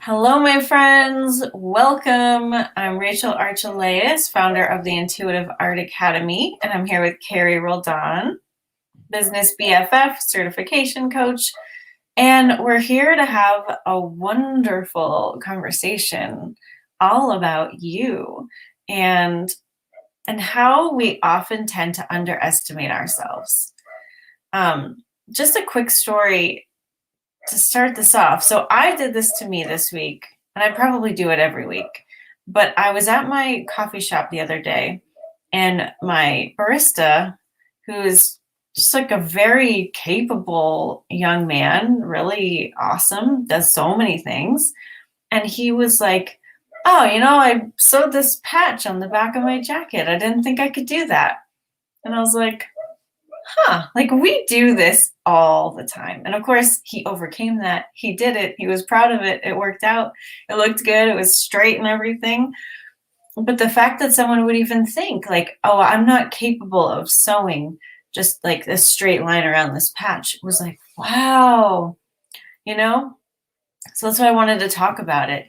Hello, my friends. Welcome. I'm Rachel Archelaus, founder of the Intuitive Art Academy, and I'm here with Carrie Roldan, business BFF, certification coach, and we're here to have a wonderful conversation all about you and how we often tend to underestimate ourselves. Just a quick story to start this off. So I did this to me this week, and I probably do it every week. But I was at my coffee shop the other day, and my barista, who is just like a very capable young man, really awesome, does so many things. And he was like, "Oh, I sewed this patch on the back of my jacket. I didn't think I could do that." And I was like, like we do this all the time. And of course, he overcame that. He did it. He was proud of it. It worked out. It looked good. It was straight and everything. But the fact that someone would even think, like, oh, I'm not capable of sewing just like a straight line around this patch was like, wow, you know? So that's why I wanted to talk about it,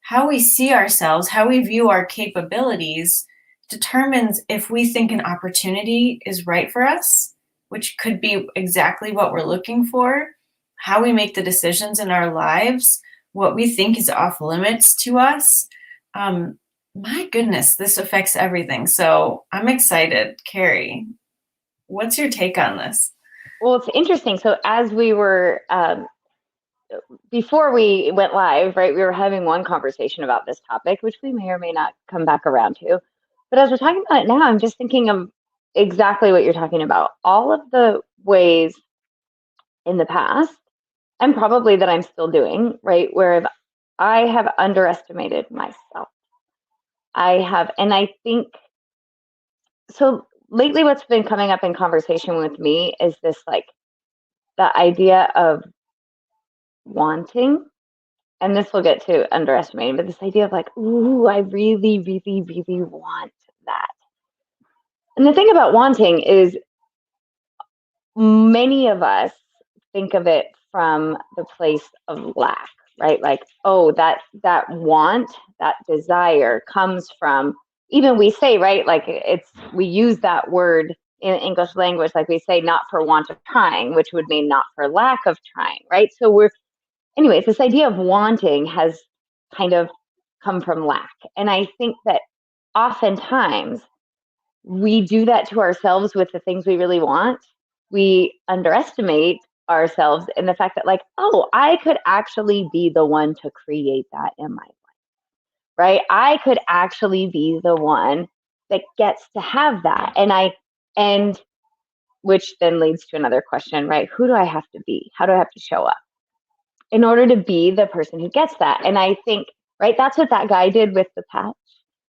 how we see ourselves, how we view our capabilities determines if we think an opportunity is right for us, which could be exactly what we're looking for, how we make the decisions in our lives, what we think is off limits to us. Um, my goodness, this affects everything. So I'm excited. Carrie, what's your take on this? Well, it's interesting. So as we were, before we went live, right, we were having one conversation about this topic, which we may or may not come back around to. But as we're talking about it now, I'm just thinking of exactly what you're talking about. All of the ways in the past, and probably that I'm still doing, right, where I have underestimated myself. And I think so lately what's been coming up in conversation with me is this like the idea of wanting, and this will get to underestimating, but this idea of like, ooh, I really, really, really want that. And the thing about wanting is many of us think of it from the place of lack, right? Like, oh, that want, that desire comes from, even we say, right, like we use that word in English language, like we say not for want of trying, which would mean not for lack of trying, right? So anyways, this idea of wanting has kind of come from lack. And I think that oftentimes we do that to ourselves with the things we really want. We underestimate ourselves in the fact that, like, oh, I could actually be the one to create that in my life, right? I could actually be the one that gets to have that. And which then leads to another question, right? Who do I have to be? How do I have to show up in order to be the person who gets that? And I think, right, that's what that guy did with the patch.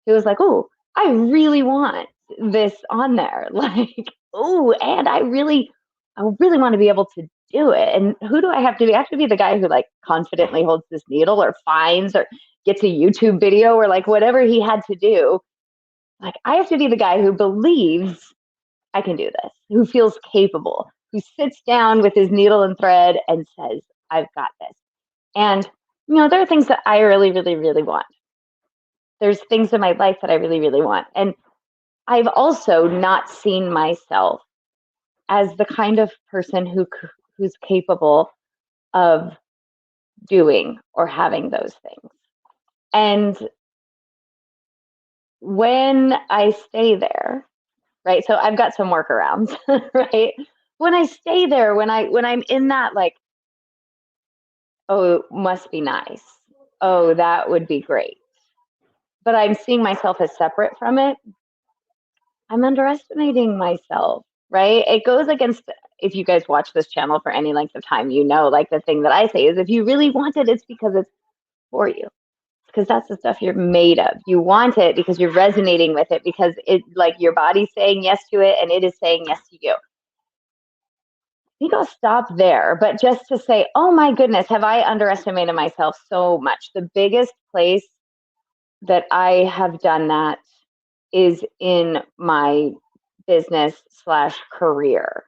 He was like, oh, I really want this on there. Like, oh, and I really want to be able to do it. And who do I have to be? I have to be the guy who like confidently holds this needle or finds or gets a YouTube video or like whatever he had to do. Like, I have to be the guy who believes I can do this, who feels capable, who sits down with his needle and thread and says, I've got this. And, there are things that I really, really, really want. There's things in my life that I really, really want. And I've also not seen myself as the kind of person who's capable of doing or having those things. And when I stay there, right? So I've got some workarounds, right? When I stay there, when I'm in that like, oh, must be nice. Oh, that would be great. But I'm seeing myself as separate from it. I'm underestimating myself, right? It goes against, if you guys watch this channel for any length of time, like the thing that I say is if you really want it, it's because it's for you. Because that's the stuff you're made of. You want it because you're resonating with it, because it like your body's saying yes to it and it is saying yes to you. I think I'll stop there, but just to say, oh my goodness, have I underestimated myself so much? The biggest place that I have done that is in my business/career,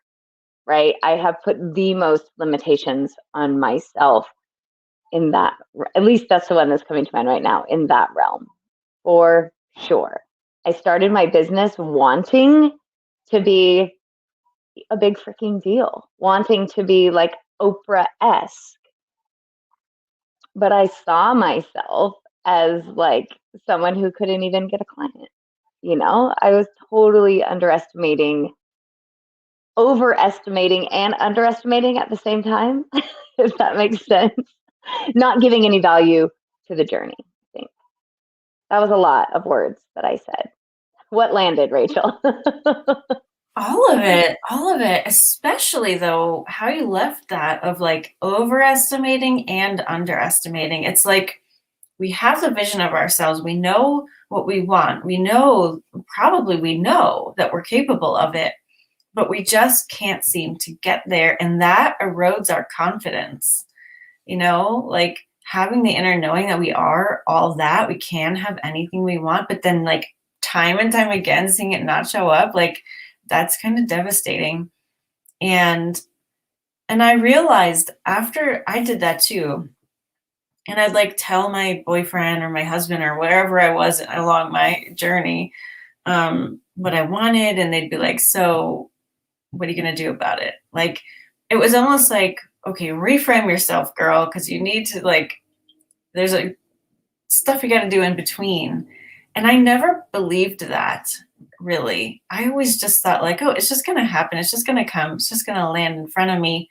right? I have put the most limitations on myself in that, at least that's the one that's coming to mind right now, in that realm, for sure. I started my business wanting to be a big freaking deal, wanting to be like Oprah-esque, but I saw myself as like someone who couldn't even get a client. I was totally overestimating and underestimating at the same time, if that makes sense. Not giving any value to the journey, I think. That was a lot of words that I said. What landed, Rachel? All of it, especially though, how you left that of like overestimating and underestimating. It's like we have the vision of ourselves. We know what we want. Probably we know that we're capable of it, but we just can't seem to get there. And that erodes our confidence, like having the inner knowing that we are all that, we can have anything we want, but then like time and time again, seeing it not show up, like that's kind of devastating. And I realized after I did that too, and I'd like tell my boyfriend or my husband or wherever I was along my journey, what I wanted, and they'd be like, so what are you going to do about it? Like, it was almost like, okay, reframe yourself, girl, because you need to, like, there's like stuff you got to do in between. And I never believed that, really. I always just thought like, oh, it's just going to happen. It's just going to come. It's just going to land in front of me.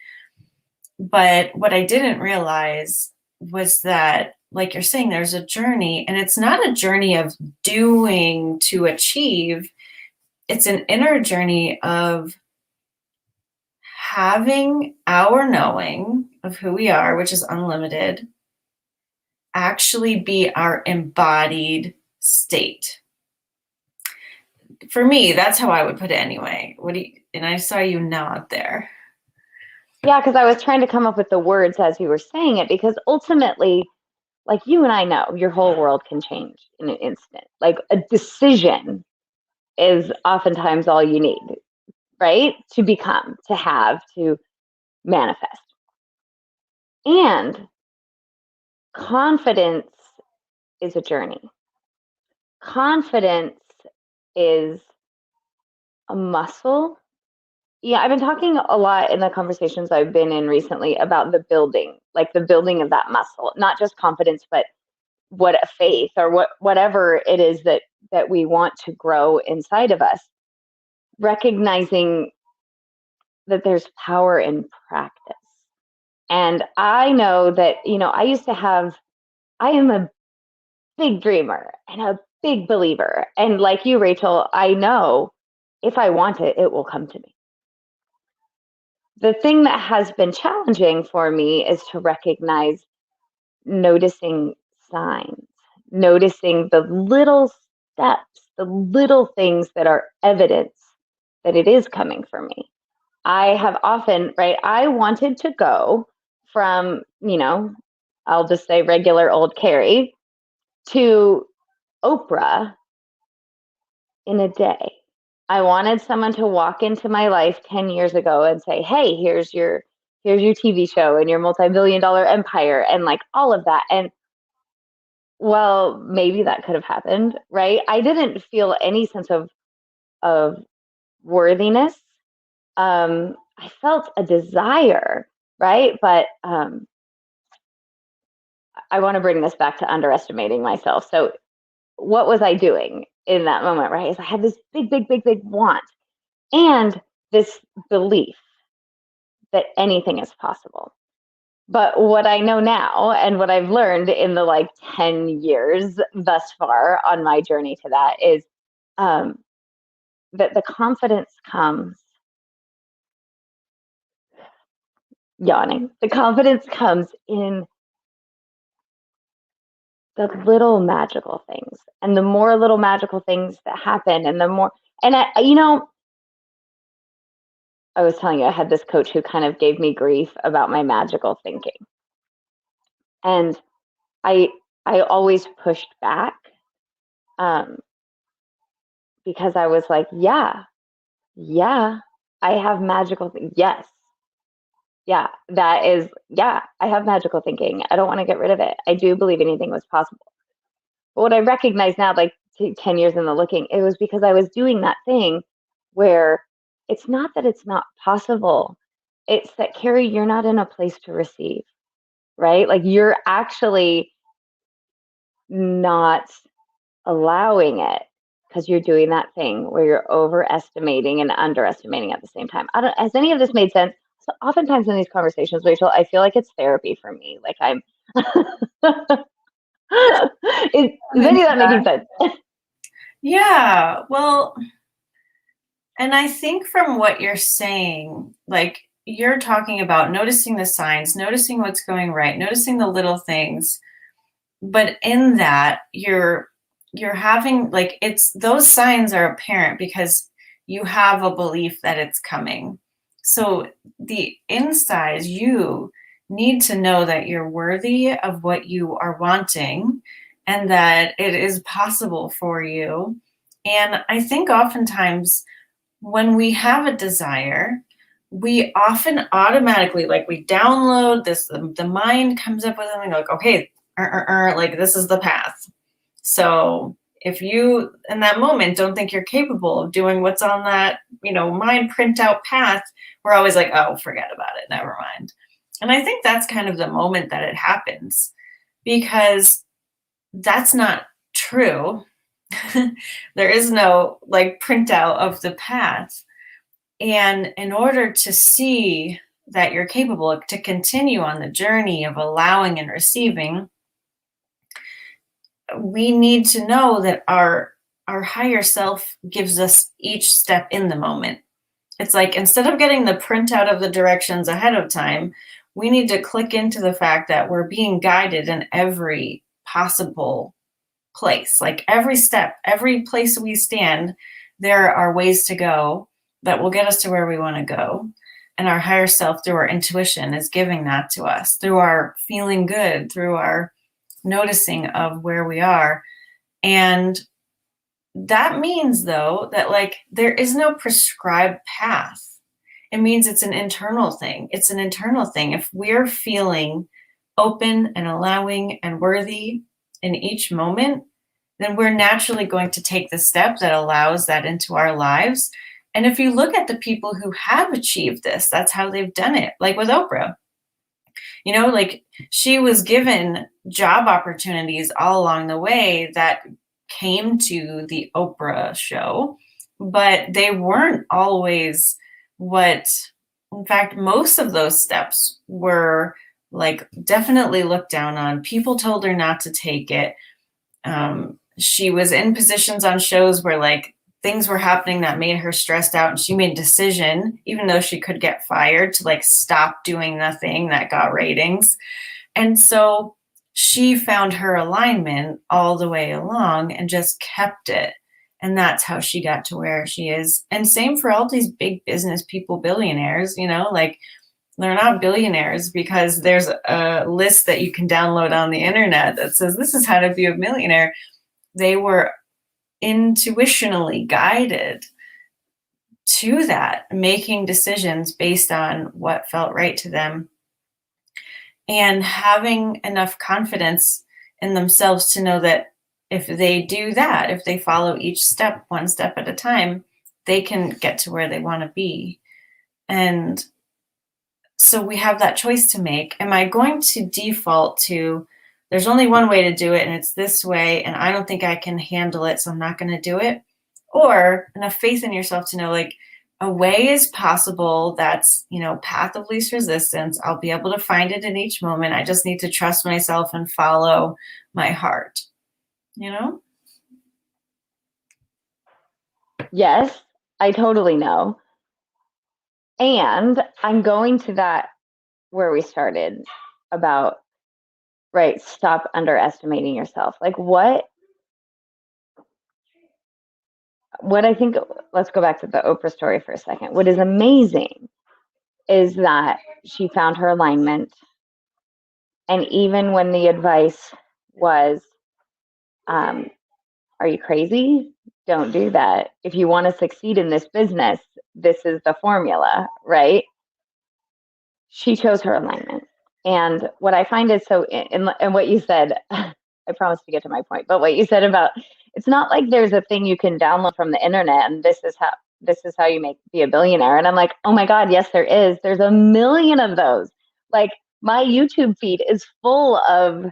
But what I didn't realize was that, like you're saying, there's a journey, and it's not a journey of doing to achieve. It's an inner journey of having our knowing of who we are, which is unlimited, actually be our embodied state. For me, that's how I would put it anyway. And I saw you nod there. Yeah, because I was trying to come up with the words as you were saying it, because ultimately, like you and I know, your whole world can change in an instant. Like a decision is oftentimes all you need, right? To become, to have, to manifest. And confidence is a journey. Confidence is a muscle. Yeah, I've been talking a lot in the conversations I've been in recently about the building, like the building of that muscle, not just confidence, but what a faith or whatever it is that we want to grow inside of us, recognizing that there's power in practice. And I know that, I am a big dreamer and a big believer. And like you, Rachel, I know if I want it, it will come to me. The thing that has been challenging for me is to recognize noticing signs, noticing the little steps, the little things that are evidence that it is coming for me. I have often, right, I wanted to go from, I'll just say regular old Carrie to Oprah in a day. I wanted someone to walk into my life 10 years ago and say, hey, here's your TV show and your multi-billion-dollar empire and like all of that. And well, maybe that could have happened, right? I didn't feel any sense of worthiness. I felt a desire, right? But I want to bring this back to underestimating myself. So what was I doing in that moment, right? Is I had this big, big, big, big want and this belief that anything is possible. But what I know now and what I've learned in the like 10 years thus far on my journey to that is that the confidence comes, the confidence comes in the little magical things. And the more little magical things that happen, and the more, and I was telling you, I had this coach who kind of gave me grief about my magical thinking. And I always pushed back because I was like, yeah, I have magical things. Yes, Yeah, that is, yeah, I have magical thinking. I don't want to get rid of it. I do believe anything was possible. But what I recognize now, like 10 years in the looking, it was because I was doing that thing where it's not that it's not possible. It's that, Carrie, you're not in a place to receive, right? Like you're actually not allowing it because you're doing that thing where you're overestimating and underestimating at the same time. I don't, has any of this made sense? So oftentimes in these conversations, Rachel, I feel like it's therapy for me. Like I'm, is any of that making sense? Yeah, well, and I think from what you're saying, like you're talking about noticing the signs, noticing what's going right, noticing the little things, but in that you're having like it's those signs are apparent because you have a belief that it's coming. So the inside you need to know that you're worthy of what you are wanting and that it is possible for you. And I think oftentimes when we have a desire, we often automatically like we download this, the mind comes up with something like, okay, like this is the path. So if you in that moment don't think you're capable of doing what's on that, mind printout path, we're always like, oh, forget about it, never mind. And I think that's kind of the moment that it happens because that's not true. There is no like printout of the path. And in order to see that you're capable to continue on the journey of allowing and receiving, we need to know that our higher self gives us each step in the moment. It's like instead of getting the printout of the directions ahead of time, we need to click into the fact that we're being guided in every possible place. Like every step, every place we stand, there are ways to go that will get us to where we want to go. And our higher self, through our intuition, is giving that to us through our feeling good, through our noticing of where we are. And that means, though, that like there is no prescribed path. It means it's an internal thing. It's an internal thing. If we're feeling open and allowing and worthy in each moment, then we're naturally going to take the step that allows that into our lives. And if you look at the people who have achieved this, that's how they've done it. Like with Oprah, like she was given job opportunities all along the way that came to the Oprah show, but they weren't always what, in fact, most of those steps were like definitely looked down on. People told her not to take it. She was in positions on shows where like things were happening that made her stressed out, and she made a decision, even though she could get fired, to like stop doing the thing that got ratings. And so she found her alignment all the way along and just kept it. And that's how she got to where she is. And same for all these big business people, billionaires, like they're not billionaires because there's a list that you can download on the internet that says this is how to be a millionaire. They were intuitionally guided to that, making decisions based on what felt right to them and having enough confidence in themselves to know that if they do that, if they follow each step, one step at a time, they can get to where they want to be. And so we have that choice to make. Am I going to default to, there's only one way to do it and it's this way, and I don't think I can handle it, so I'm not going to do it? Or enough faith in yourself to know, like, a way is possible that's, path of least resistance. I'll be able to find it in each moment. I just need to trust myself and follow my heart, Yes, I totally know. And I'm going to that where we started about, right, stop underestimating yourself. Like what I think, let's go back to the Oprah story for a second. What is amazing is that she found her alignment. And even when the advice was, are you crazy? Don't do that. If you want to succeed in this business, this is the formula, right? she chose her alignment. And what I find is so, and what you said, I promise to get to my point, but what you said about, it's not like there's a thing you can download from the internet and this is how you be a billionaire. And I'm like, oh my God, yes, there is. There's a million of those. Like my YouTube feed is full of,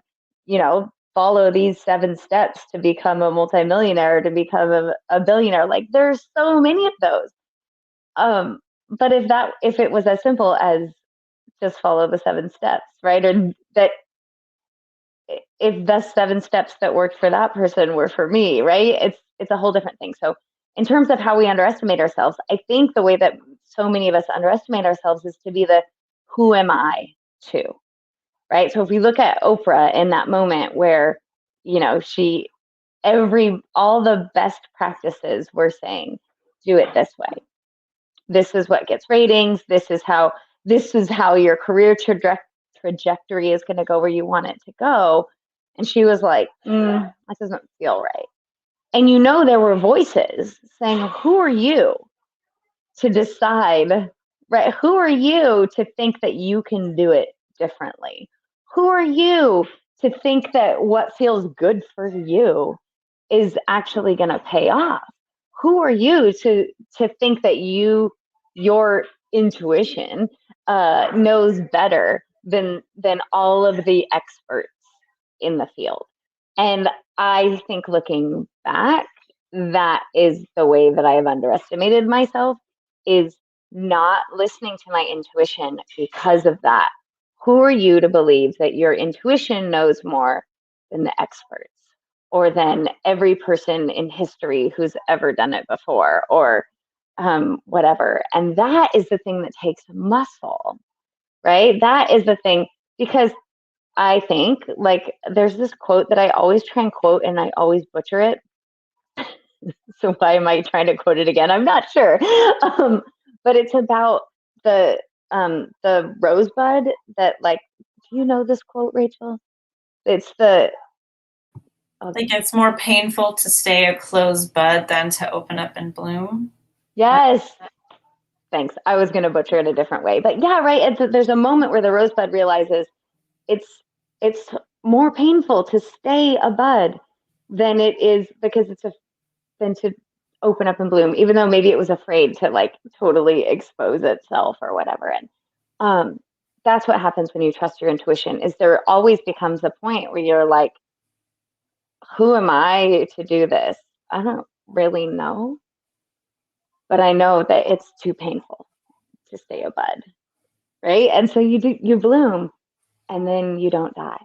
follow these 7 steps to become a multimillionaire, to become a billionaire. Like there's so many of those. But if it was as simple as just follow the 7 steps, right? Or that if the 7 steps that worked for that person were for me, right? It's a whole different thing. So in terms of how we underestimate ourselves, I think the way that so many of us underestimate ourselves is to be the who am I to, right? So if we look at Oprah in that moment where, all the best practices were saying, do it this way. This is what gets ratings. This is how your career trajectory is going to go where you want it to go. And she was like, that doesn't feel right. And there were voices saying, who are you to decide, right? Who are you to think that you can do it differently? Who are you to think that what feels good for you is actually going to pay off? Who are you to think that your intuition knows better than all of the experts in the field? And I think looking back, that is the way that I have underestimated myself, is not listening to my intuition because of that. Who are you to believe that your intuition knows more than the experts or than every person in history who's ever done it before, or whatever? And that is the thing that takes muscle, right? That is the thing, because I think, like, there's this quote that I always try and quote and I always butcher it. So why am I trying to quote it again? I'm not sure. But it's about the rosebud that, like, do you know this quote, Rachel? It's the Like it's more painful to stay a closed bud than to open up and bloom. yes. Thanks. I was going to butcher it a different way, but yeah, right. There's a moment where the rosebud realizes it's more painful to stay a bud than it is than to open up and bloom, even though maybe it was afraid to like totally expose itself or whatever. And that's what happens when you trust your intuition, is there always becomes a point where you're like, who am I to do this? I don't really know, but I know that it's too painful to stay a bud, right? And so you bloom, and then you don't die.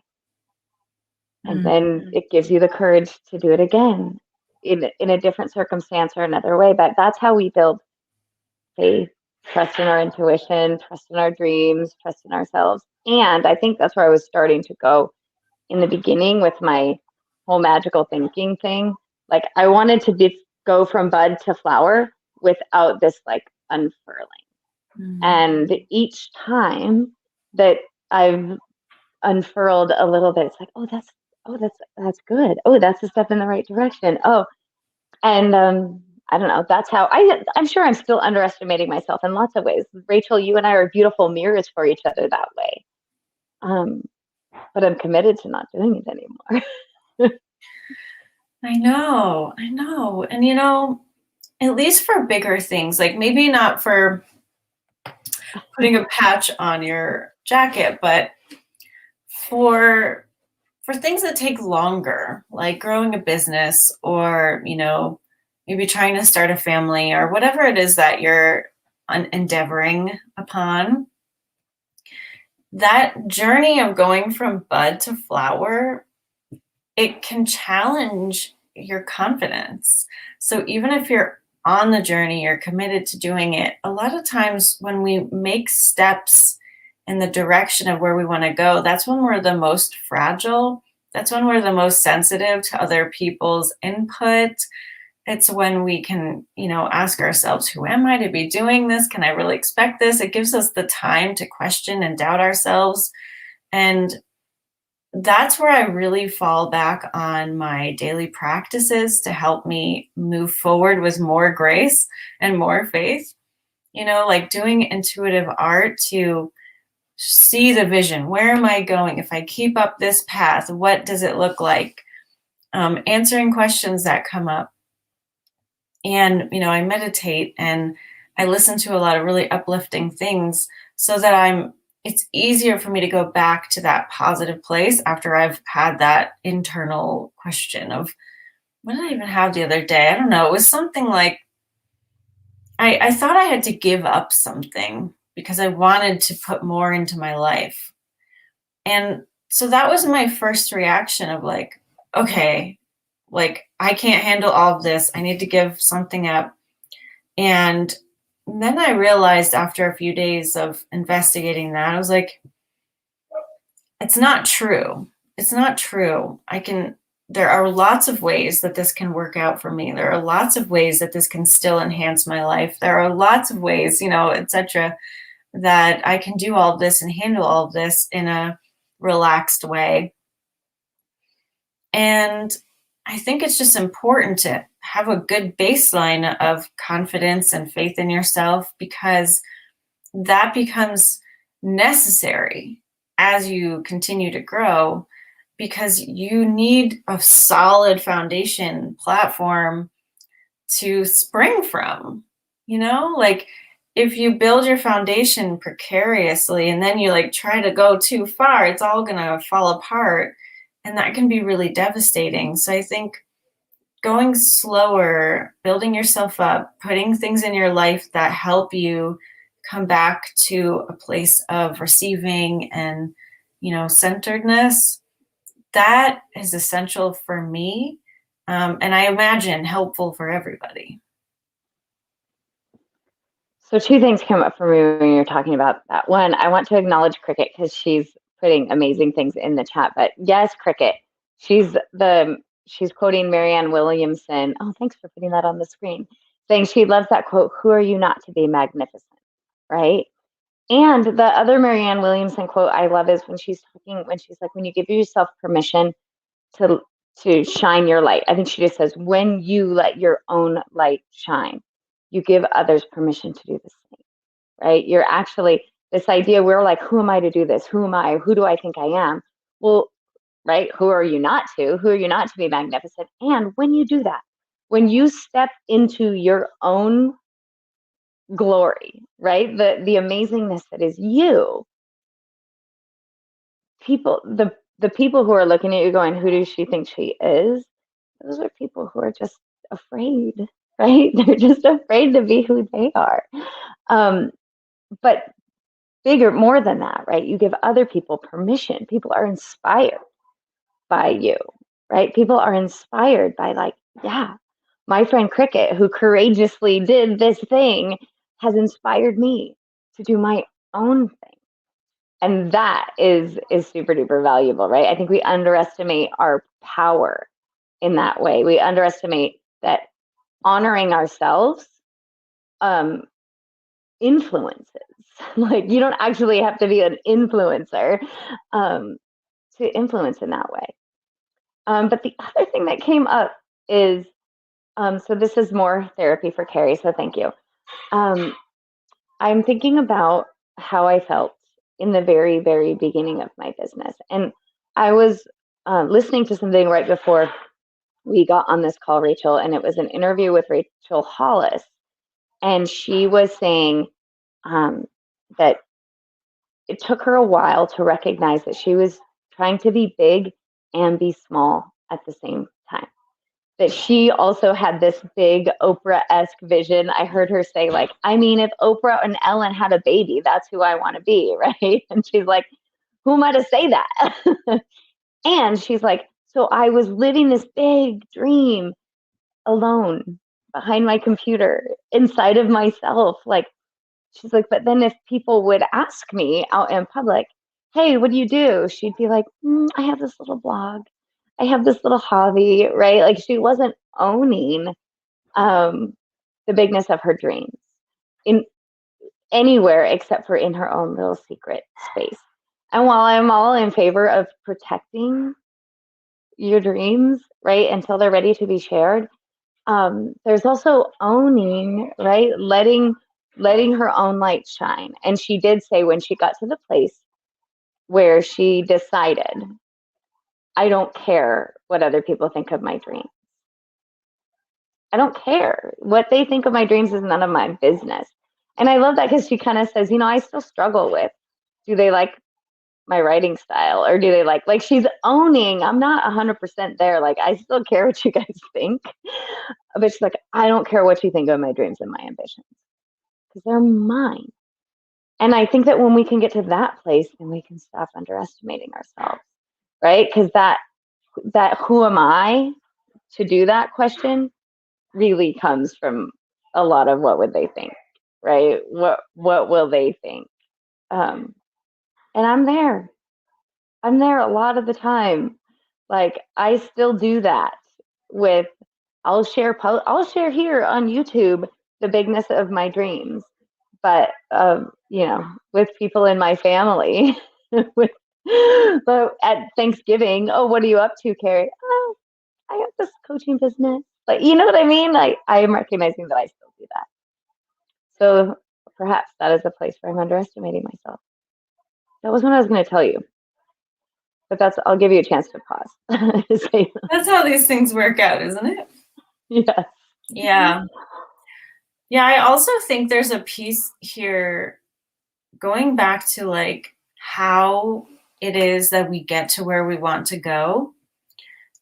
And then it gives you the courage to do it again in a different circumstance or another way. But that's how we build faith, trust in our intuition, trust in our dreams, trust in ourselves. And I think that's where I was starting to go in the beginning with my whole magical thinking thing. Like I wanted to go from bud to flower without this like unfurling. And each time that I've unfurled a little bit, it's like, that's good. Oh, that's a step in the right direction. Oh, and I don't know. That's how I'm sure I'm still underestimating myself in lots of ways. Rachel, you and I are beautiful mirrors for each other that way. But I'm committed to not doing it anymore. I know. And at least for bigger things, like maybe not for putting a patch on your jacket, but for things that take longer, like growing a business or, maybe trying to start a family or whatever it is that you're endeavoring upon, that journey of going from bud to flower, it can challenge your confidence. So even if you're on the journey, you're committed to doing it, a lot of times when we make steps in the direction of where we want to go, that's when we're the most fragile. That's when we're the most sensitive to other people's input. It's when we can, ask ourselves, who am I to be doing this? Can I really expect this? It gives us the time to question and doubt ourselves. And that's where I really fall back on my daily practices to help me move forward with more grace and more faith. Like doing intuitive art to see the vision. Where am I going? If I keep up this path, what does it look like? Answering questions that come up. And, I meditate and I listen to a lot of really uplifting things so that it's easier for me to go back to that positive place after I've had that internal question of, what did I even have the other day? I don't know. It was something like, I thought I had to give up something because I wanted to put more into my life. And so that was my first reaction of like, okay, like I can't handle all of this. I need to give something up. And then I realized after a few days of investigating that, I was like, it's not true. It's not true. There are lots of ways that this can work out for me. There are lots of ways that this can still enhance my life. There are lots of ways, etc., that I can do all of this and handle all of this in a relaxed way. And I think it's just important to have a good baseline of confidence and faith in yourself, because that becomes necessary as you continue to grow, because you need a solid foundation platform to spring from. Like if you build your foundation precariously and then you like try to go too far, it's all going to fall apart. And that can be really devastating. So I think going slower, building yourself up, putting things in your life that help you come back to a place of receiving and, centeredness, that is essential for me. And I imagine helpful for everybody. So two things came up for me when you're talking about that. One, I want to acknowledge Cricket because she's putting amazing things in the chat. But yes, Cricket, she's quoting Marianne Williamson. Oh, thanks for putting that on the screen. Saying she loves that quote, "Who are you not to be magnificent?" Right? And the other Marianne Williamson quote I love is when she's like, when you give yourself permission to shine your light. I think she just says, when you let your own light shine, you give others permission to do the same, right? You're actually, this idea, we're like, who am I to do this? Who am I? Who do I think I am? Well, right? Who are you not to? Who are you not to be magnificent? And when you do that, when you step into your own glory, right? The amazingness that is you, the people who are looking at you going, who does she think she is? Those are people who are just afraid, right? They're just afraid to be who they are. But bigger, more than that, right? You give other people permission. People are inspired by you, right? People are inspired by like, yeah, my friend Cricket, who courageously did this thing, has inspired me to do my own thing. And that is super duper valuable, right? I think we underestimate our power in that way. We underestimate that honoring ourselves influences. Like you don't actually have to be an influencer to influence in that way. But the other thing that came up is, so this is more therapy for Carrie, so thank you. I'm thinking about how I felt in the very, very beginning of my business. And I was listening to something right before we got on this call, Rachel, and it was an interview with Rachel Hollis. And she was saying that it took her a while to recognize that she was trying to be big and be small at the same time. That she also had this big Oprah-esque vision. I heard her say, like, I mean, if Oprah and Ellen had a baby, that's who I want to be, right? And she's like, who am I to say that? And she's like, so I was living this big dream alone behind my computer, inside of myself. Like, she's like, but then if people would ask me out in public, hey, what do you do? She'd be like, I have this little blog. I have this little hobby, right? Like she wasn't owning the bigness of her dreams in anywhere except for in her own little secret space. And while I'm all in favor of protecting your dreams, right, until they're ready to be shared, there's also owning, right, letting her own light shine. And she did say when she got to the place where she decided, I don't care what other people think of my dream. I don't care. What they think of my dreams is none of my business. And I love that because she kind of says, I still struggle with, do they like my writing style, or do they like she's owning, I'm not 100% there. Like, I still care what you guys think. But she's like, I don't care what you think of my dreams and my ambitions because they're mine. And I think that when we can get to that place, then we can stop underestimating ourselves, right? Because that who am I to do that question really comes from a lot of what would they think, right? What will they think? And I'm there. I'm there a lot of the time. Like, I still do that with, I'll share here on YouTube the bigness of my dreams, but with people in my family, with, but at Thanksgiving, oh, what are you up to, Carrie? Oh, I have this coaching business. Like, you know what I mean? Like, I am recognizing that I still do that. So perhaps that is a place where I'm underestimating myself. That was what I was going to tell you. But I'll give you a chance to pause. That's how these things work out, isn't it? Yes. Yeah. Yeah, I also think there's a piece here going back to like how it is that we get to where we want to go.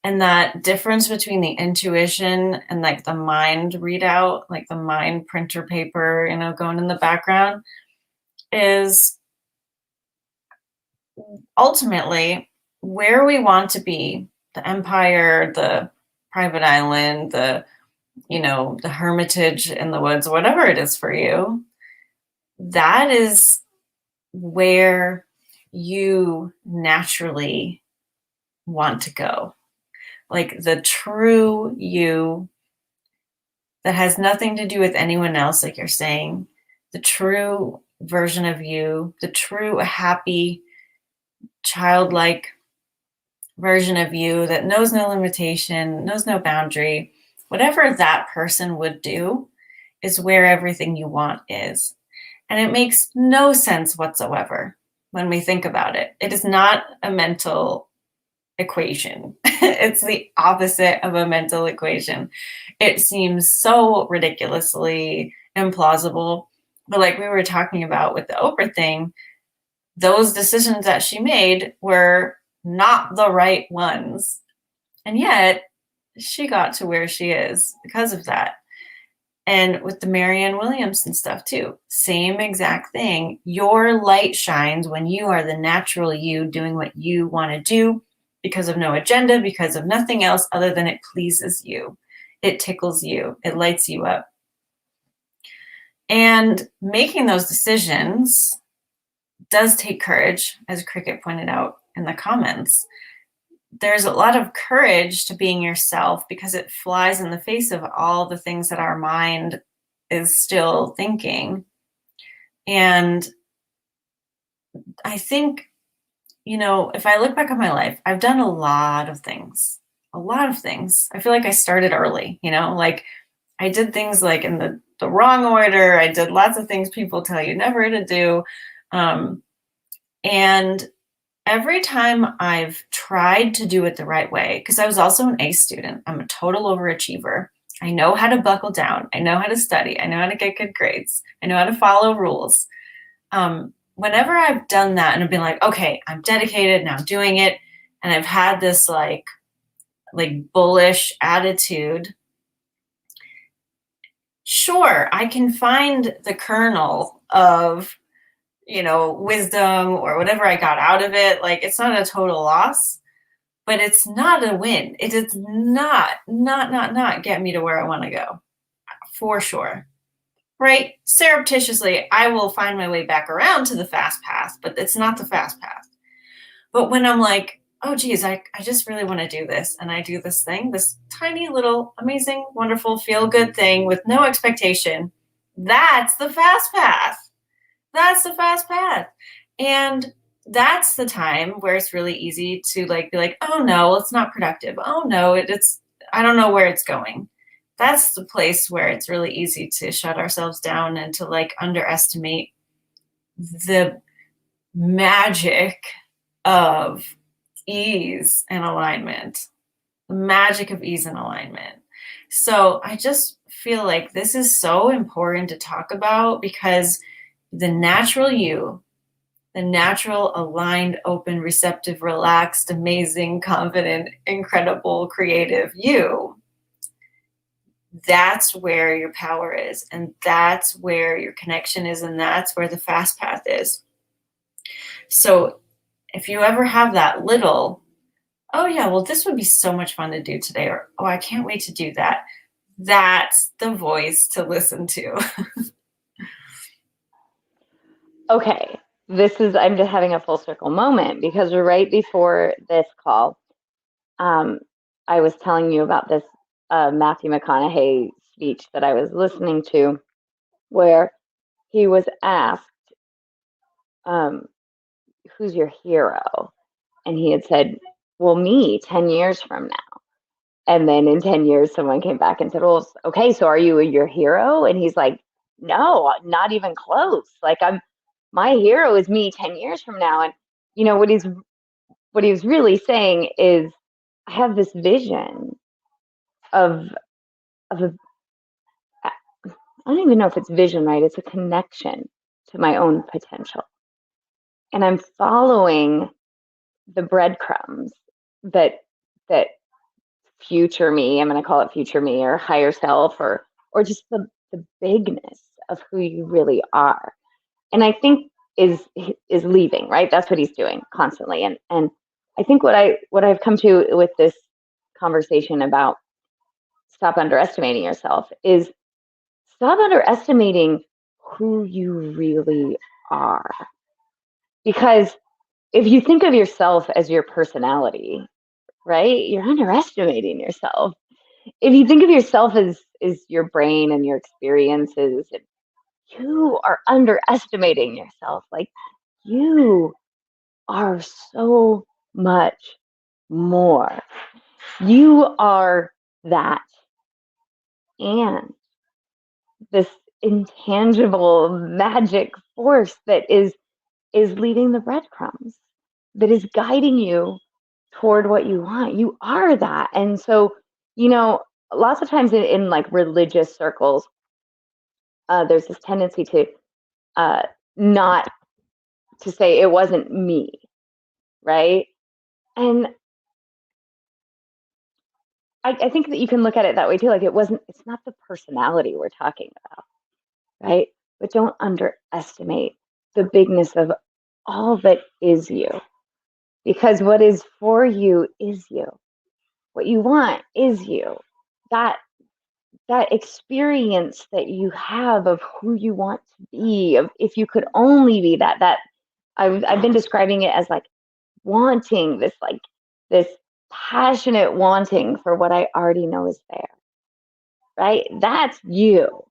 And that difference between the intuition and like the mind readout, like the mind printer paper, going in the background, is ultimately where we want to be, the empire, the private island, the hermitage in the woods, whatever it is for you. That is where you naturally want to go. Like the true you that has nothing to do with anyone else, like you're saying, the true version of you, the true happy, childlike version of you that knows no limitation, knows no boundary, whatever that person would do is where everything you want is. And it makes no sense whatsoever when we think about it. It is not a mental equation. It's the opposite of a mental equation. It seems so ridiculously implausible. But like we were talking about with the Oprah thing, those decisions that she made were not the right ones. And yet she got to where she is because of that. And with the Marianne Williamson stuff too, same exact thing. Your light shines when you are the natural you doing what you want to do because of no agenda, because of nothing else other than it pleases you. It tickles you. It lights you up. And making those decisions does take courage, as Cricket pointed out in the comments. There's a lot of courage to being yourself because it flies in the face of all the things that our mind is still thinking. And I think, if I look back on my life, I've done a lot of things. I feel like I started early, like I did things like in the wrong order. I did lots of things people tell you never to do. And every time I've tried to do it the right way, because I was also an A student, I'm a total overachiever. I know how to buckle down. I know how to study. I know how to get good grades. I know how to follow rules. Whenever I've done that and I've been like, okay, I'm dedicated, now I'm doing it, and I've had this like bullish attitude, sure, I can find the kernel of wisdom or whatever I got out of it. Like, it's not a total loss, but it's not a win. It does not get me to where I want to go, for sure. Right? Surreptitiously, I will find my way back around to the fast path, but it's not the fast path. But when I'm like, oh, geez, I just really want to do this, and I do this thing, this tiny little, amazing, wonderful, feel-good thing with no expectation, that's the fast path. That's the fast path. And that's the time where it's really easy to be like, oh no, it's not productive. Oh no, I don't know where it's going. That's the place where it's really easy to shut ourselves down and to underestimate the magic of ease and alignment, the magic of ease and alignment. So I just feel like this is so important to talk about because the natural you, the natural, aligned, open, receptive, relaxed, amazing, confident, incredible, creative you, that's where your power is. And that's where your connection is. And that's where the fast path is. So if you ever have that little, oh yeah, well, this would be so much fun to do today, or oh, I can't wait to do that, that's the voice to listen to. Okay, I'm just having a full circle moment because right before this call, I was telling you about this Matthew McConaughey speech that I was listening to where he was asked, um, who's your hero? And he had said, well, me 10 years from now. And then in 10 years, someone came back and said, well, okay, so are you your hero? And he's like, no, not even close. Like my hero is me 10 years from now. And you know, what he was really saying is, I have this vision of a, I don't even know if it's vision, right? It's a connection to my own potential. And I'm following the breadcrumbs that that future me, I'm going to call it future me or higher self or just the bigness of who you really are. And I think is leaving, right? That's what he's doing constantly. And I think what I've come to with this conversation about stop underestimating yourself is stop underestimating who you really are. Because if you think of yourself as your personality, right, you're underestimating yourself. If you think of yourself as your brain and your experiences, you are underestimating yourself. Like you are so much more. You are that and this intangible magic force that is leading the breadcrumbs, that is guiding you toward what you want. You are that. And so, you know, lots of times in like religious circles, there's this tendency to not to say it wasn't me, right? And I think that you can look at it that way too. Like it's not the personality we're talking about, right? But don't underestimate the bigness of all that is you. Because what is for you is you. What you want is you. That experience that you have of who you want to be, of if you could only be that I've been describing it as like wanting this passionate wanting for what I already know is there, right? That's you.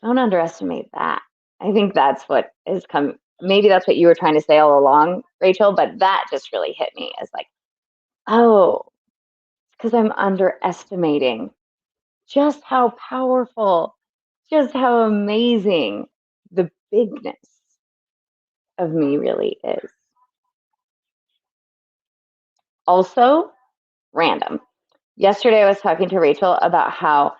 Don't underestimate that. I think that's what has come. Maybe that's what you were trying to say all along, Rachel, but that just really hit me as like, oh, because I'm underestimating just how powerful, just how amazing the bigness of me really is. Also, random. Yesterday, I was talking to Rachel about how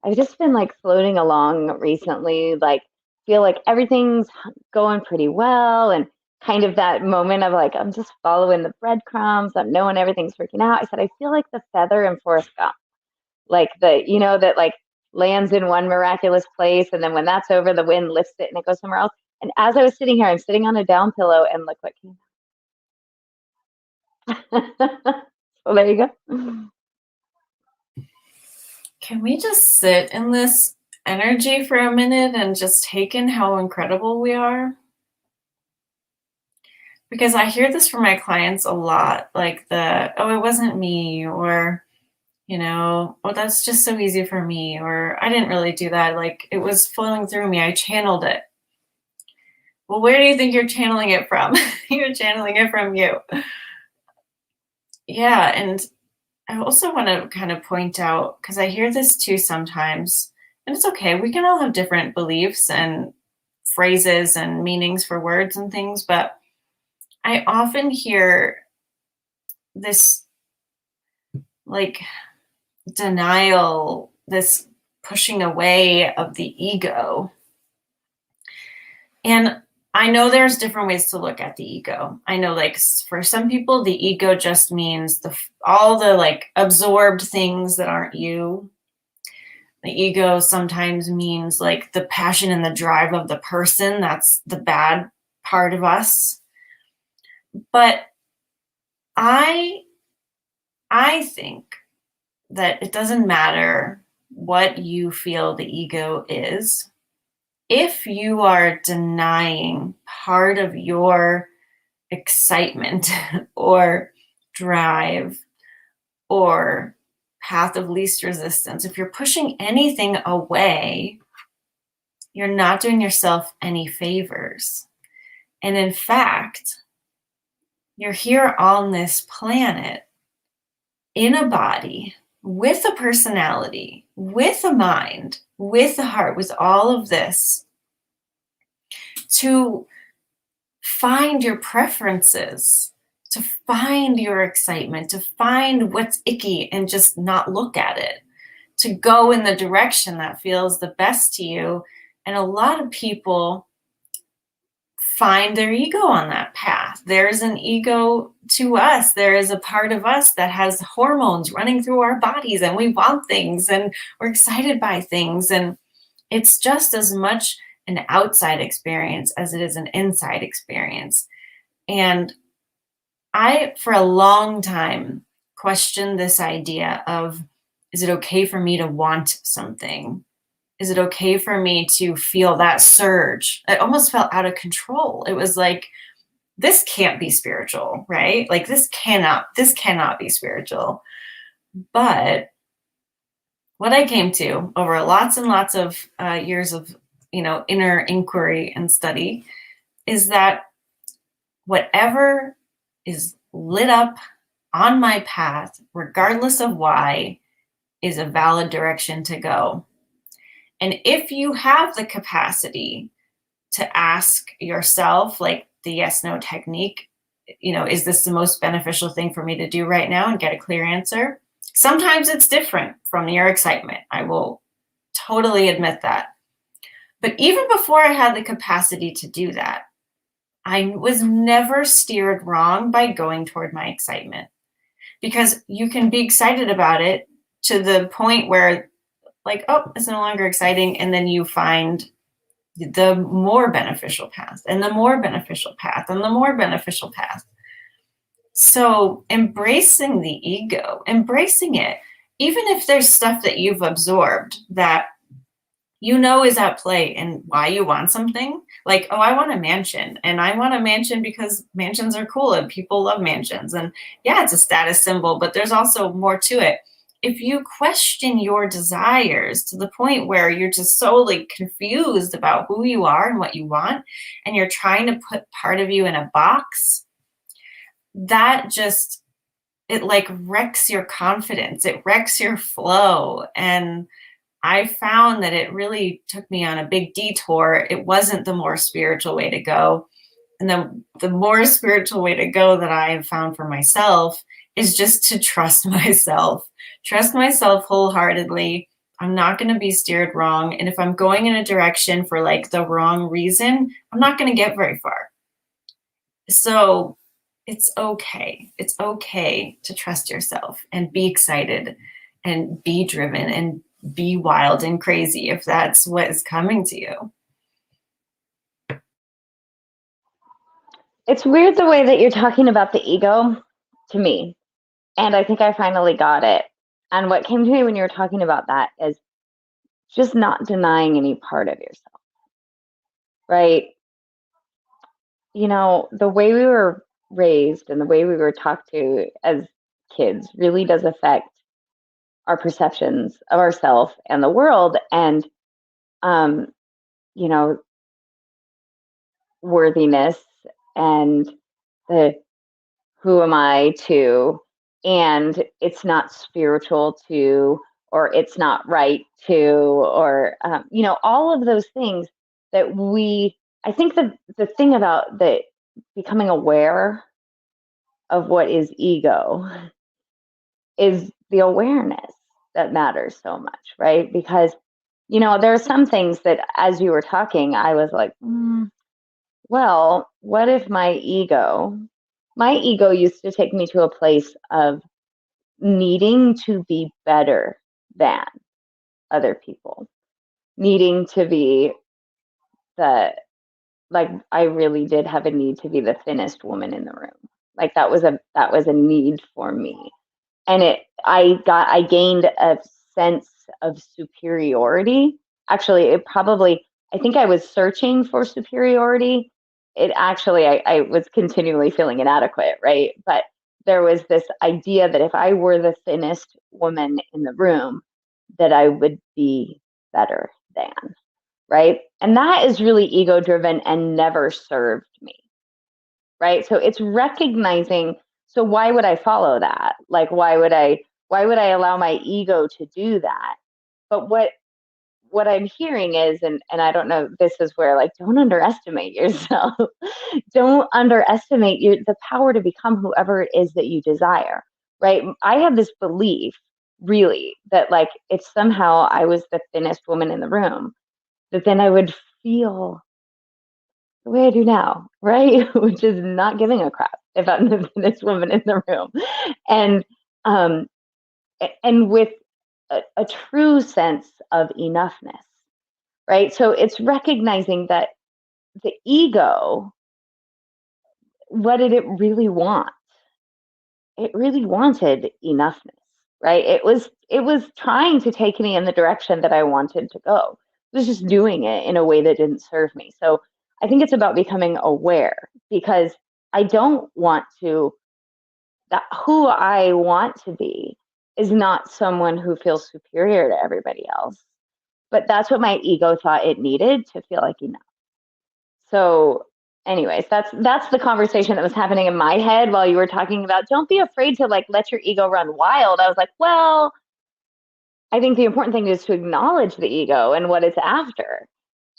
I've just been like floating along recently, like feel like everything's going pretty well, and kind of that moment of like, I'm just following the breadcrumbs, I'm knowing everything's working out. I said, I feel like the feather in Forrest Gump, like that like lands in one miraculous place, and then when that's over, the wind lifts it and it goes somewhere else. And as I was sitting here, I'm sitting on a down pillow, and look what came out. So there you go. Can we just sit in this energy for a minute and just take in how incredible we are? Because I hear this from my clients a lot, like oh, it wasn't me, or, oh, that's just so easy for me, or I didn't really do that. Like it was flowing through me. I channeled it. Well, where do you think you're channeling it from? You're channeling it from you. Yeah. And I also want to kind of point out, because I hear this too sometimes, and it's okay. We can all have different beliefs and phrases and meanings for words and things, but I often hear this like denial, this pushing away of the ego. And I know there's different ways to look at the ego. I know, like, for some people, the ego just means all the like absorbed things that aren't you. The ego sometimes means like the passion and the drive of the person. That's the bad part of us. But I I think that it doesn't matter what you feel the ego is. If you are denying part of your excitement or drive or path of least resistance, if you're pushing anything away, you're not doing yourself any favors. And in fact, you're here on this planet in a body with a personality, with a mind, with a heart, with all of this to find your preferences, to find your excitement, to find what's icky and just not look at it, to go in the direction that feels the best to you. And a lot of people find their ego on that path. There's an ego to us. There is a part of us that has hormones running through our bodies, and we want things and we're excited by things. And it's just as much an outside experience as it is an inside experience. And I, for a long time, questioned this idea of, is it okay for me to want something? Is it okay for me to feel that surge? It almost felt out of control. It was like, this can't be spiritual, right? Like this cannot be spiritual. But what I came to over lots and lots of years of, inner inquiry and study is that whatever is lit up on my path, regardless of why, is a valid direction to go. And if you have the capacity to ask yourself, like the yes no technique, is this the most beneficial thing for me to do right now, and get a clear answer? Sometimes it's different from your excitement. I will totally admit that. But even before I had the capacity to do that, I was never steered wrong by going toward my excitement, because you can be excited about it to the point where, like, oh, it's no longer exciting. And then you find the more beneficial path and the more beneficial path and the more beneficial path. So embracing the ego, embracing it, even if there's stuff that you've absorbed that is at play and why you want something. Like, oh, I want a mansion, and I want a mansion because mansions are cool and people love mansions. And yeah, it's a status symbol, but there's also more to it. If you question your desires to the point where you're just so like confused about who you are and what you want, and you're trying to put part of you in a box, that just, it like wrecks your confidence. It wrecks your flow. And I found that it really took me on a big detour. It wasn't the more spiritual way to go. And the more spiritual way to go that I have found for myself is just to trust myself wholeheartedly. I'm not going to be steered wrong. And if I'm going in a direction for like the wrong reason, I'm not going to get very far. So it's okay. It's okay to trust yourself and be excited and be driven and be wild and crazy if that's what is coming to you. It's weird the way that you're talking about the ego to me. And I think I finally got it. And what came to me when you were talking about that is just not denying any part of yourself, right? The way we were raised and the way we were talked to as kids really does affect our perceptions of ourselves and the world. And, you know, worthiness and the who am I to, and it's not spiritual to, or it's not right to, or, all of those things that I think the thing about becoming aware of what is ego is the awareness that matters so much, right? Because, there are some things that as you were talking, I was like, well, what if my ego used to take me to a place of needing to be better than other people, needing to be the, like, I really did have a need to be the thinnest woman in the room. Like that was a need for me. And I gained a sense of superiority. Actually, I think I was searching for superiority. I was continually feeling inadequate, right? But there was this idea that if I were the thinnest woman in the room, that I would be better than, right? And that is really ego driven and never served me, right? So it's recognizing, so why would I follow that? Like, why would I allow my ego to do that? But what I'm hearing is, and I don't know, this is where, like, don't underestimate yourself. Don't underestimate the power to become whoever it is that you desire, right? I have this belief, really, that, like, if somehow I was the thinnest woman in the room, that then I would feel the way I do now, right? Which is not giving a crap if I'm the thinnest woman in the room. And um and with a true sense of enoughness, right? So it's recognizing that the ego, what did it really want? It really wanted enoughness, right? It was trying to take me in the direction that I wanted to go. It was just doing it in a way that didn't serve me. So I think it's about becoming aware, because I don't want to, that who I want to be is not someone who feels superior to everybody else. But that's what my ego thought it needed to feel like enough. So anyways, that's the conversation that was happening in my head while you were talking about don't be afraid to, like, let your ego run wild. I was like, well, I think the important thing is to acknowledge the ego and what it's after.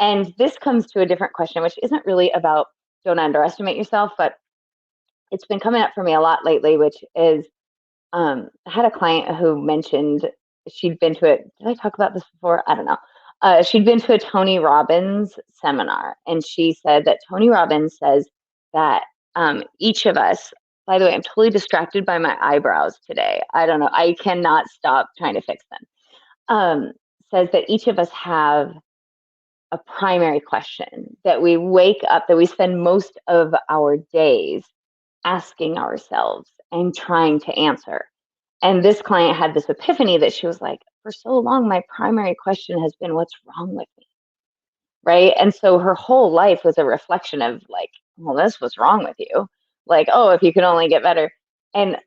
And this comes to a different question, which isn't really about don't underestimate yourself, but it's been coming up for me a lot lately, which is I had a client who mentioned she'd been to it. Did I talk about this before? I don't know. She'd been to a Tony Robbins seminar, and she said that Tony Robbins says that each of us, by the way, I'm totally distracted by my eyebrows today. I don't know. I cannot stop trying to fix them. Says that each of us have a primary question that we wake up, that we spend most of our days asking ourselves and trying to answer. And this client had this epiphany that she was like, for so long, my primary question has been, what's wrong with me? Right. And so her whole life was a reflection of, like, well, this was wrong with you. Like, oh, if you could only get better. And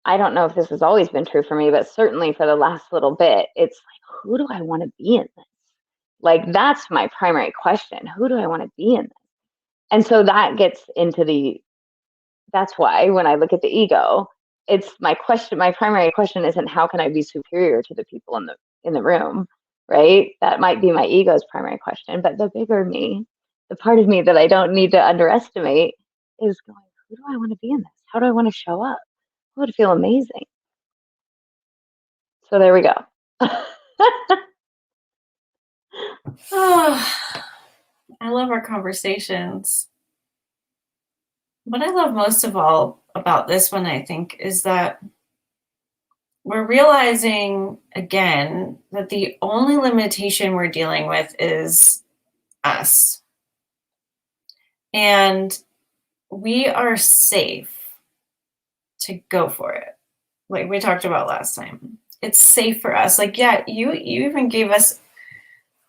I don't know if this has always been true for me, but certainly for the last little bit, it's like, who do I want to be in this? Like, that's my primary question. Who do I want to be in this? And so that gets into that's why when I look at the ego, it's my primary question isn't how can I be superior to the people in the room, right? That might be my ego's primary question, but the bigger me, the part of me that I don't need to underestimate is going, who do I want to be in this? How do I want to show up? I would feel amazing. So there we go. Oh, I love our conversations. What I love most of all about this one, I think, is that we're realizing again that the only limitation we're dealing with is us. And we are safe to go for it. Like we talked about last time. It's safe for us. Like, yeah, you even gave us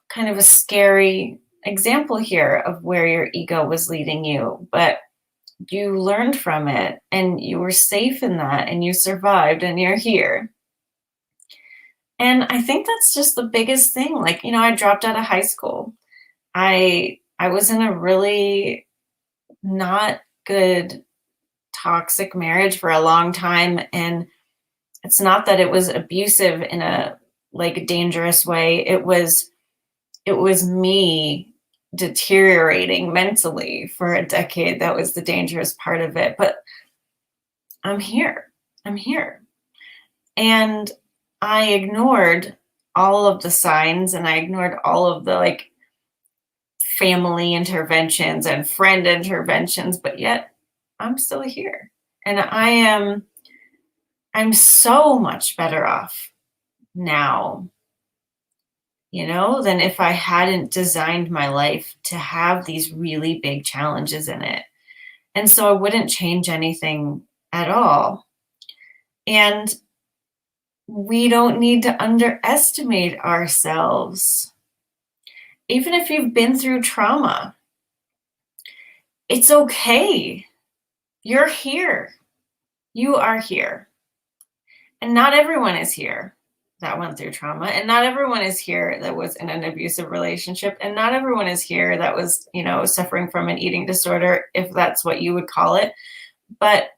kind of a scary example here of where your ego was leading you, but you learned from it and you were safe in that and you survived and you're here. And I think that's just the biggest thing. Like, I dropped out of high school. I was in a really not good toxic marriage for a long time, and it's not that it was abusive in a like dangerous way. It was me deteriorating mentally for a decade. That was the dangerous part of it. But I'm here. I'm here. And I ignored all of the signs, and I ignored all of the like family interventions and friend interventions, but yet I'm still here. And I'm so much better off now, than if I hadn't designed my life to have these really big challenges in it. And so I wouldn't change anything at all. And we don't need to underestimate ourselves. Even if you've been through trauma, it's okay. You're here. You are here. And not everyone is here that went through trauma. And not everyone is here that was in an abusive relationship. And not everyone is here that was, suffering from an eating disorder, if that's what you would call it. But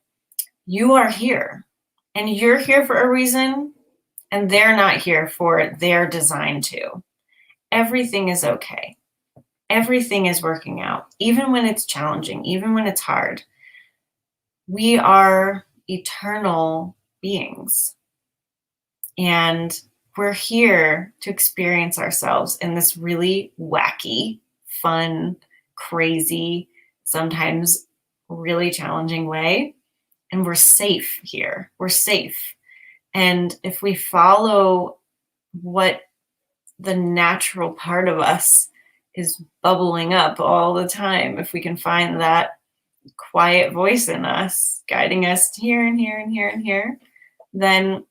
you are here. And you're here for a reason. And they're not here for their design to. Everything is okay. Everything is working out, even when it's challenging, even when it's hard. We are eternal beings. And we're here to experience ourselves in this really wacky, fun, crazy, sometimes really challenging way. And we're safe here. We're safe. And if we follow what the natural part of us is bubbling up all the time, if we can find that quiet voice in us guiding us here and here and here and here, then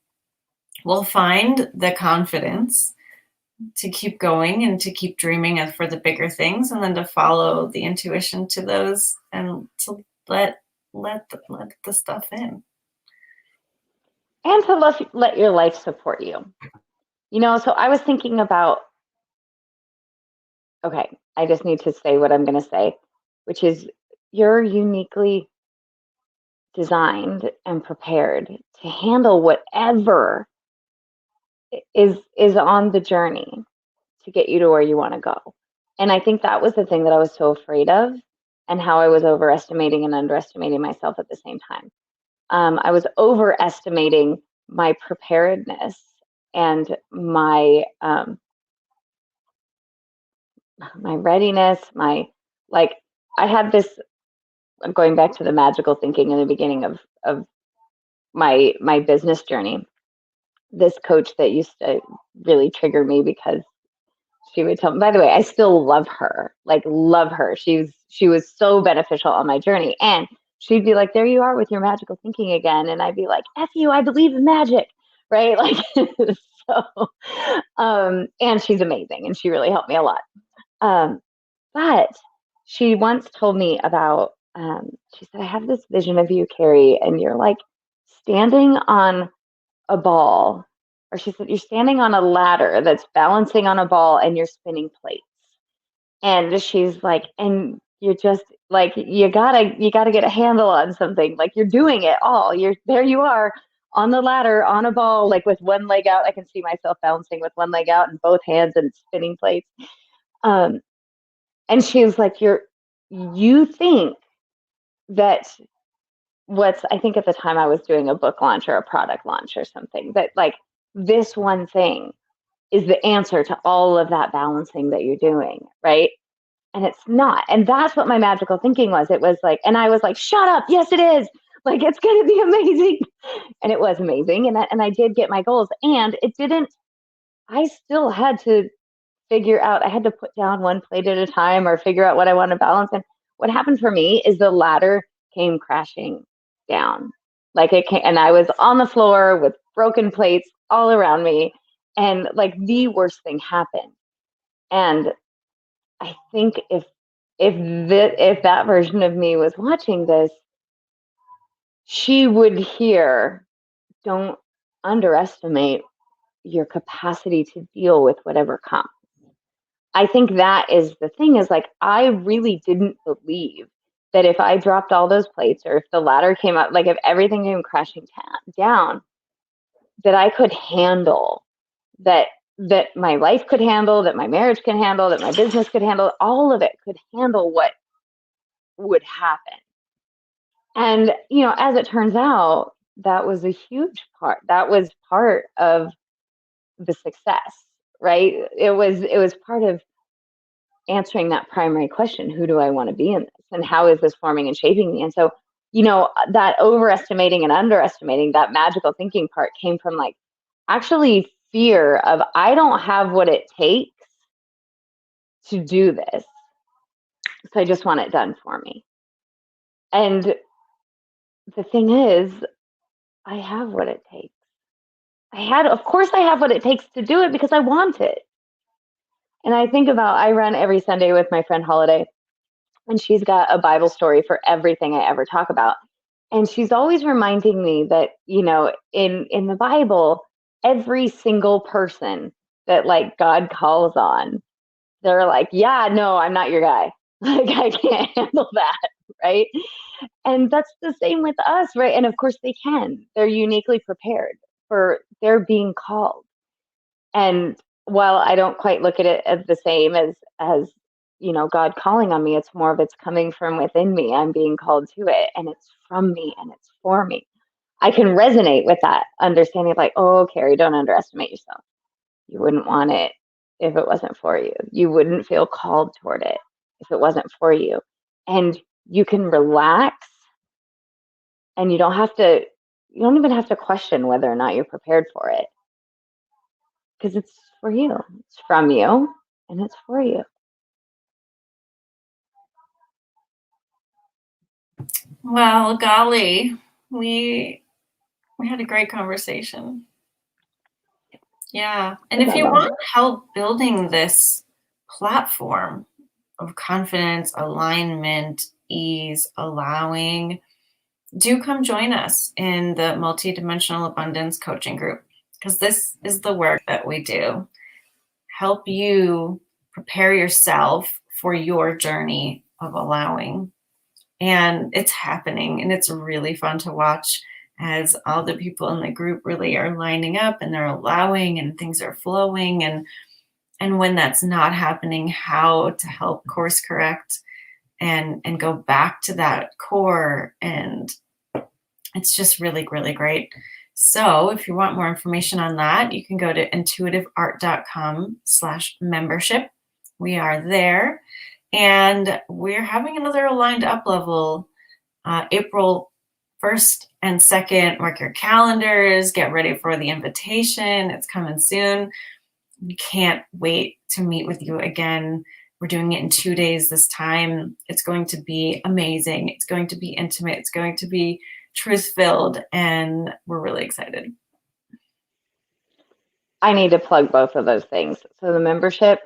we'll find the confidence to keep going and to keep dreaming for the bigger things, and then to follow the intuition to those, and to let the stuff in. And to let your life support you. So I was thinking about, okay, I just need to say what I'm going to say, which is you're uniquely designed and prepared to handle whatever is on the journey to get you to where you want to go. And I think that was the thing that I was so afraid of, and how I was overestimating and underestimating myself at the same time. I was overestimating my preparedness and my readiness, I had this, going back to the magical thinking in the beginning of my business journey, this coach that used to really trigger me, because she would tell me, by the way, I still love her, love her. She was so beneficial on my journey. And she'd be like, there you are with your magical thinking again. And I'd be like, F you, I believe in magic. Right. And she's amazing. And she really helped me a lot. But she once told me about, she said, I have this vision of you, Carrie, and you're standing on a ball, or she said, you're standing on a ladder that's balancing on a ball and you're spinning plates. And she's like, and you're just you gotta get a handle on something. You're doing it all. There you are on the ladder, on a ball, with one leg out. I can see myself balancing with one leg out and both hands and spinning plates. And she was like, you think that I think at the time I was doing a book launch or a product launch or something, that this one thing is the answer to all of that balancing that you're doing, right? And it's not. And that's what my magical thinking was. It was and I was like, shut up. Yes, it is. It's going to be amazing. And it was amazing. And I did get my goals, and I still had to figure out, I had to put down one plate at a time, or figure out what I want to balance. And what happened for me is the ladder came crashing down. It came, and I was on the floor with broken plates all around me. And the worst thing happened. And I think if that version of me was watching this, she would hear, don't underestimate your capacity to deal with whatever comes. I think that is the thing, is I really didn't believe that if I dropped all those plates, or if the ladder came up, if everything came crashing down, that I could handle that that my life could handle, that my marriage could handle, that my business could handle, all of it could handle what would happen. And, as it turns out, that was a huge part. That was part of the success, right? It was part of answering that primary question, who do I want to be in this? And how is this forming and shaping me? And so, that overestimating and underestimating, that magical thinking part came from like actually fear of I don't have what it takes to do this. So I just want it done for me. And the thing is, I have what it takes. Of course, I have what it takes to do it because I want it. And I run every Sunday with my friend Holiday, and she's got a Bible story for everything I ever talk about. And she's always reminding me that, in the Bible, every single person that like God calls on, they're like, yeah, no, I'm not your guy. Like, I can't handle that. Right. And that's the same with us. Right. And of course they can. They're uniquely prepared for their being called. And while I don't quite look at it as the same as God calling on me, it's more of it's coming from within me. I'm being called to it, and it's from me and it's for me. I can resonate with that understanding of like, oh, Carrie, don't underestimate yourself. You wouldn't want it if it wasn't for you. You wouldn't feel called toward it if it wasn't for you. And you can relax, and you don't even have to question whether or not you're prepared for it, because it's for you. It's from you and it's for you. Well, golly, we had a great conversation. Yeah. And if you want help building this platform of confidence, alignment, ease, allowing, do come join us in the multidimensional abundance coaching group, because this is the work that we do. Help you prepare yourself for your journey of allowing. And it's happening, and it's really fun to watch as all the people in the group really are lining up and they're allowing and things are flowing, and when that's not happening, how to help course correct and go back to that core. And it's just really, really great. So if you want more information on that, you can go to intuitiveart.com/membership. We are there. And we're having another aligned up level April 1st and 2nd. Mark your calendars, get ready for the invitation. It's coming soon. We can't wait to meet with you again. We're doing it in 2 days this time. It's going to be amazing. It's going to be intimate. It's going to be truth-filled, and we're really excited. I need to plug both of those things. So the membership,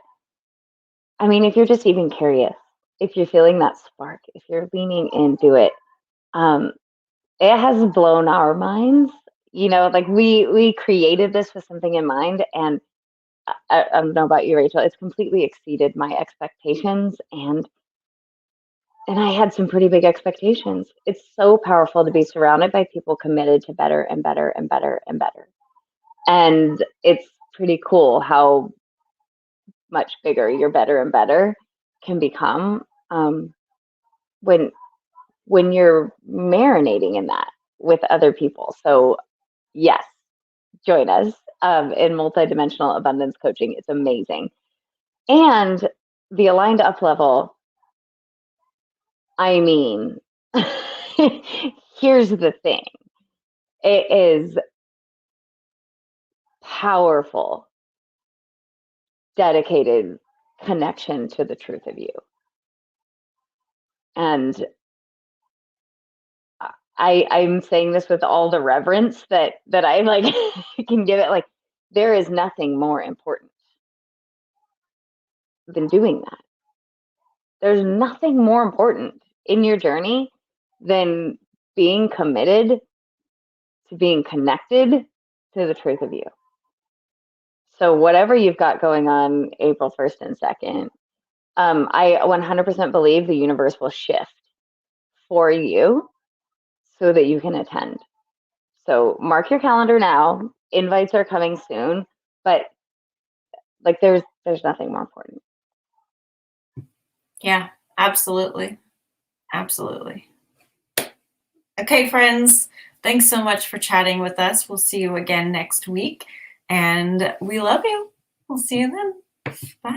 I mean, if you're just even curious, if you're feeling that spark, if you're leaning into it, it has blown our minds. Like we created this with something in mind, and I don't know about you, Rachel, it's completely exceeded my expectations, and I had some pretty big expectations. It's so powerful to be surrounded by people committed to better and better and better and better. And it's pretty cool how much bigger your better and better can become when you're marinating in that with other people. So yes, join us in multidimensional abundance coaching. It's amazing. And the aligned up level, I mean, here's the thing. It is powerful, dedicated connection to the truth of you. And I'm saying this with all the reverence that I like can give it. Like, there is nothing more important than doing that. There's nothing more important in your journey than being committed to being connected to the truth of you. So whatever you've got going on April 1st and 2nd, I 100% believe the universe will shift for you so that you can attend. So mark your calendar now. Invites are coming soon, but Like there's nothing more important. Yeah, absolutely. Absolutely. Okay, friends, thanks so much for chatting with us. We'll see you again next week, and we love you. We'll see you then. Bye.